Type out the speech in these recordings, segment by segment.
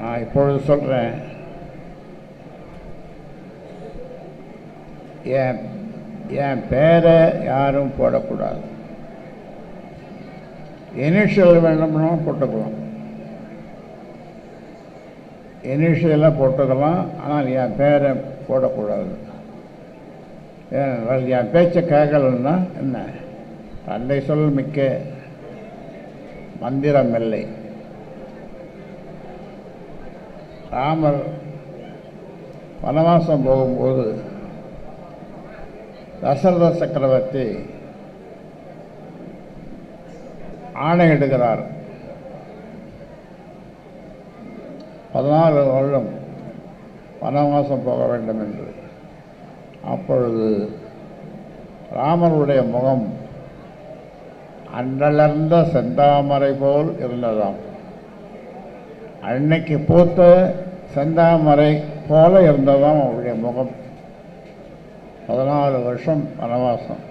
நான் இப்பொழுது சொல்கிறேன், என் பேரை யாரும் போடக்கூடாது. இனிஷியல் வேணும்னா போட்டுக்கலாம், இனிஷியலாக போட்டுக்கலாம். ஆனால் என் பேரை போடக்கூடாது. ஏனென்றால் என் பேச்சை கேட்கலன்னா என்ன, தந்தை சொல் மிக்க மந்திரம் இல்லை. ராமர் வனவாசம் போகும்போது தசரத சக்கரவர்த்தி ஆணையிடுகிறார், 14 வருடம் வனவாசம் போக வேண்டும் என்று. அப்பொழுது ராமருடைய முகம் அன்றலர்ந்த செந்தாமரை போல் இருந்ததாம். அன்னைக்கு பூத்த செந்தாமரை போல இருந்ததாம் அவருடைய முகம். 14 வருஷம் வனவாசம்.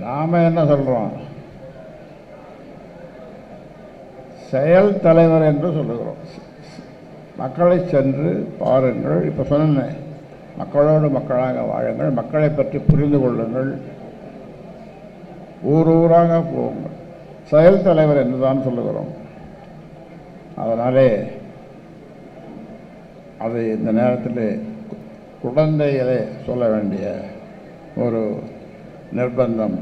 நாம என்ன சொல்கிறோம், செயல் தலைவர் என்று சொல்லுகிறோம். மக்களை சென்று பாருங்கள், இப்போ சொன்னேன், மக்களோடு மக்களாக வாழுங்கள், மக்களை பற்றி புரிந்து கொள்ளுங்கள், ஊர் ஊராக போங்கள். செயல் தலைவர் என்று தான் சொல்லுகிறோம். அதனாலே அது இந்த நேரத்தில் குழந்தைகளை சொல்ல வேண்டிய ஒரு நிர்பந்தம்